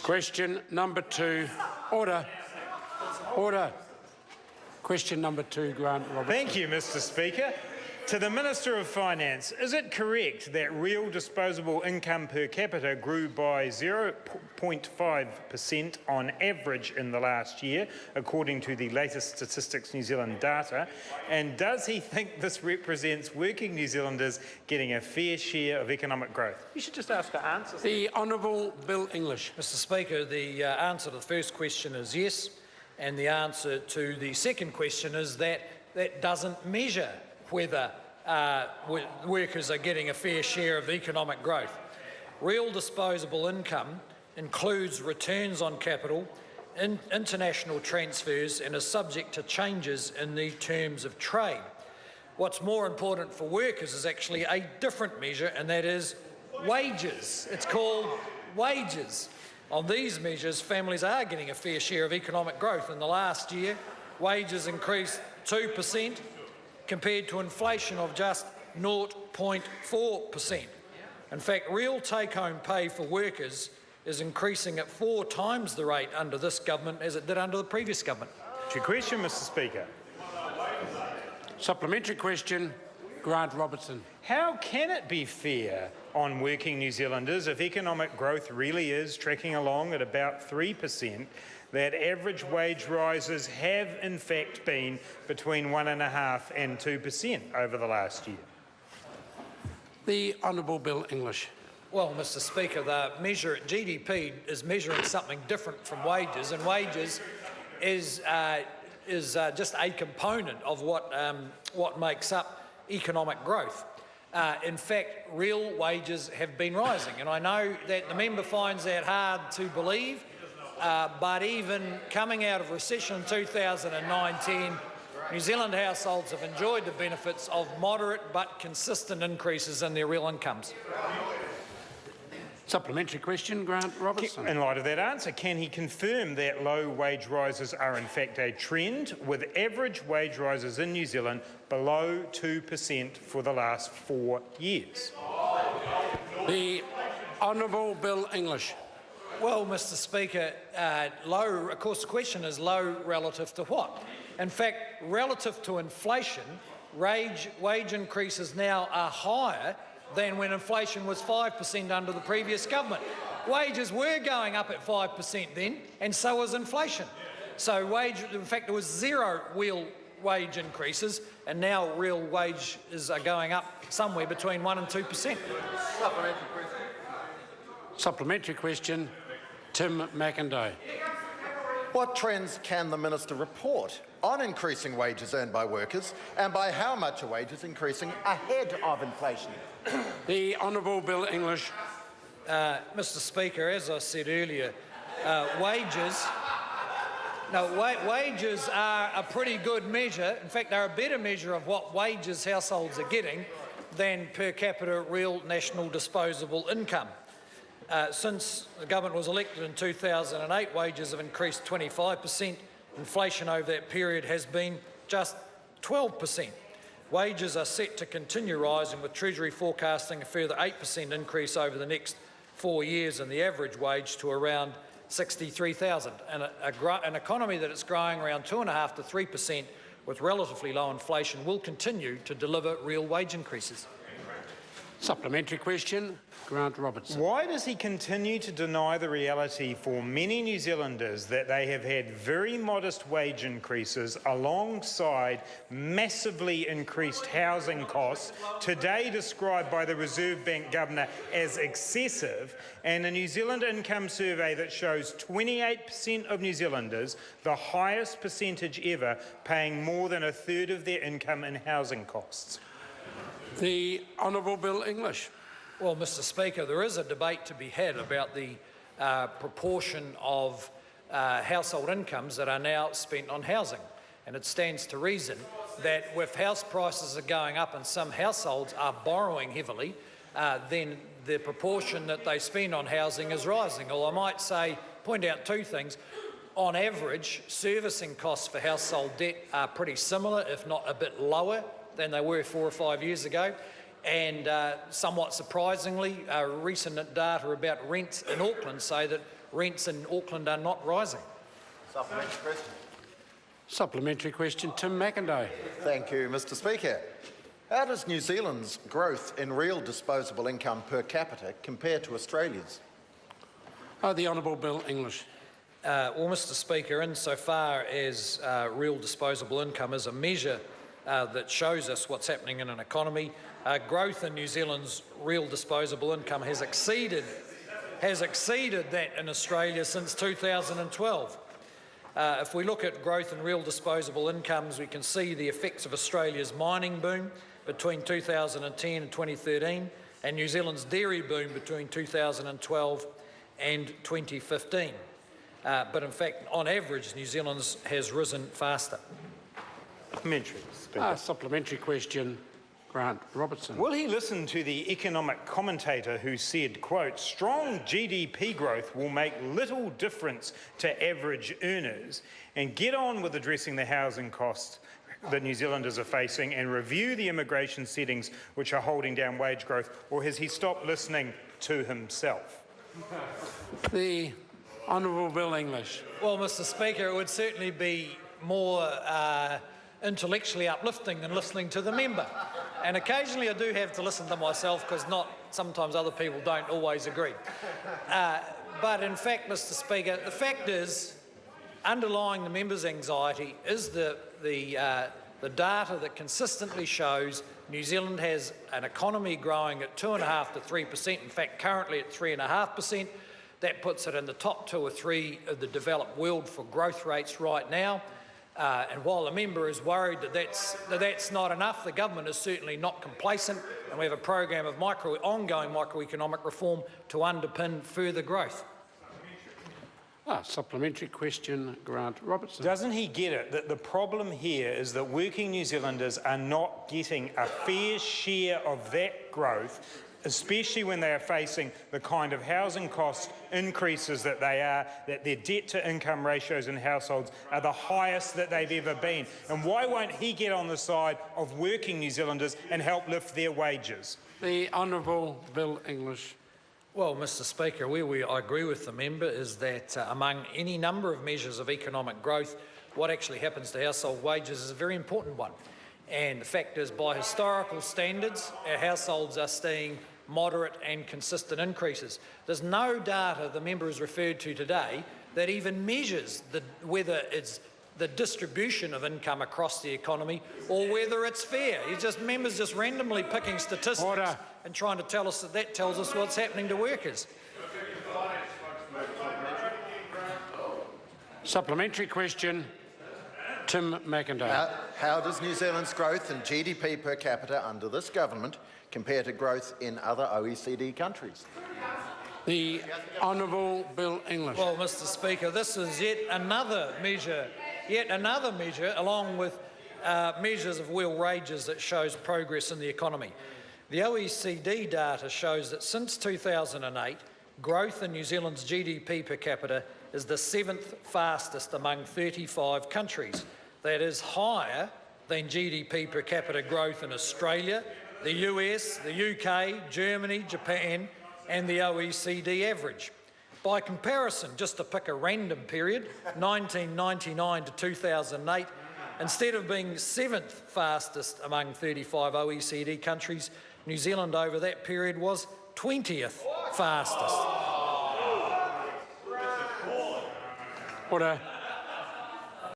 Question number 2. Order. Order. Question number 2, Grant Robertson. Thank you, Mr. Speaker. To the Minister of Finance, is it correct that real disposable income per capita grew by 0.5% on average in the last year, according to the latest Statistics New Zealand data? And does he think this represents working New Zealanders getting a fair share of economic growth? You should just ask for answers. The Honourable Bill English. Mr. Speaker, the answer to the first question is yes, and the answer to the second question is that that doesn't measure whether workers are getting a fair share of economic growth. Real disposable income includes returns on capital, international transfers, and is subject to changes in the terms of trade. What's more important for workers is actually a different measure, and that is wages. It's called wages. On these measures, families are getting a fair share of economic growth. In the last year, wages increased 2%, compared to inflation of just 0.4%. In fact, real take-home pay for workers is increasing at 4 times the rate under this government as it did under the previous government. Your question, Mr. Speaker. Supplementary question, Grant Robertson. How can it be fair on working New Zealanders if economic growth really is tracking along at about 3%, that average wage rises have in fact been between 1.5% and 2% over the last year? The Honourable Bill English. Well, Mr. Speaker, the measure GDP is measuring something different from wages, and wages is just a component of what makes up economic growth. In fact, real wages have been rising, and I know that the member finds that hard to believe, but even coming out of recession in 2019, New Zealand households have enjoyed the benefits of moderate but consistent increases in their real incomes. Supplementary question, Grant Robertson. In light of that answer, can he confirm that low wage rises are in fact a trend, with average wage rises in New Zealand below 2% for the last 4 years? The Honourable Bill English. Well, Mr. Speaker, low, of course the question is low relative to what? In fact, relative to inflation, wage increases now are higher than when inflation was 5% under the previous government. Wages were going up at 5% then, and so was inflation. So in fact, there was 0 real wage increases, and now real wages are going up somewhere between 1% and 2%. Supplementary question, Tim McIndoe. What trends can the Minister report on increasing wages earned by workers, and by how much are wages increasing ahead of inflation? The Honourable Bill English. Mr. Speaker, as I said earlier, wages are a pretty good measure. In fact, they're a better measure of what wages households are getting than per capita real national disposable income. Since the government was elected in 2008, wages have increased 25%. Inflation over that period has been just 12%. Wages are set to continue rising, with Treasury forecasting a further 8% increase over the next 4 years, and the average wage to around $63,000. And an economy that is growing around 2.5% to 3% with relatively low inflation will continue to deliver real wage increases. Supplementary question, Grant Robertson. Why does he continue to deny the reality for many New Zealanders that they have had very modest wage increases alongside massively increased housing costs, today described by the Reserve Bank Governor as excessive, and a New Zealand income survey that shows 28% of New Zealanders, the highest percentage ever, paying more than 1/3 of their income in housing costs? The Honourable Bill English. Well, Mr. Speaker, there is a debate to be had about the proportion of household incomes that are now spent on housing. And it stands to reason that if house prices are going up and some households are borrowing heavily, then the proportion that they spend on housing is rising. Or I might point out 2 things. On average, servicing costs for household debt are pretty similar, if not a bit lower than they were 4 or 5 years ago. And somewhat surprisingly, recent data about rents in Auckland say that rents in Auckland are not rising. Supplementary question. Supplementary question, Tim McIntyre. Thank you, Mr Speaker. How does New Zealand's growth in real disposable income per capita compare to Australia's? The Honourable Bill English. Well, Mr Speaker, insofar as real disposable income is a measure that shows us what's happening in an economy, growth in New Zealand's real disposable income has exceeded that in Australia since 2012. If we look at growth in real disposable incomes, we can see the effects of Australia's mining boom between 2010 and 2013 and New Zealand's dairy boom between 2012 and 2015. But in fact, on average, New Zealand's has risen faster. Supplementary question, Grant Robertson. Will he listen to the economic commentator who said, quote, strong GDP growth will make little difference to average earners, and get on with addressing the housing costs that New Zealanders are facing and review the immigration settings which are holding down wage growth? Or has he stopped listening to himself? The Honourable Bill English. Well, Mr Speaker, it would certainly be more intellectually uplifting than listening to the member. And occasionally I do have to listen to myself because sometimes other people don't always agree. But in fact, Mr Speaker, the fact is, underlying the member's anxiety is the data that consistently shows New Zealand has an economy growing at 2.5% to 3%, in fact currently at 3.5%. That puts it in the top 2 or 3 of the developed world for growth rates right now. And while the member is worried that that's not enough, the government is certainly not complacent, and we have a program of ongoing microeconomic reform to underpin further growth. Supplementary question, Grant Robertson. Doesn't he get it that the problem here is that working New Zealanders are not getting a fair share of that growth, especially when they are facing the kind of housing cost increases that that their debt-to-income ratios in households are the highest that they've ever been? And why won't he get on the side of working New Zealanders and help lift their wages? The Honourable Bill English. Well, Mr Speaker, where I agree with the member is that among any number of measures of economic growth, what actually happens to household wages is a very important one. And the fact is, by historical standards, our households are seeing moderate and consistent increases. There's no data the member has referred to today that even measures whether it's the distribution of income across the economy or whether it's fair. Members just randomly picking statistics and trying to tell us that tells us what's happening to workers. Supplementary question, Tim McIntyre. How does New Zealand's growth in GDP per capita under this government compare to growth in other OECD countries? The Honourable Bill English. Well, Mr Speaker, this is yet another measure along with measures of real wages that shows progress in the economy. The OECD data shows that since 2008, growth in New Zealand's GDP per capita is the 7th fastest among 35 countries. That is higher than GDP per capita growth in Australia, the US, the UK, Germany, Japan, and the OECD average. By comparison, just to pick a random period, 1999 to 2008, instead of being 7th fastest among 35 OECD countries, New Zealand over that period was 20th fastest. Order.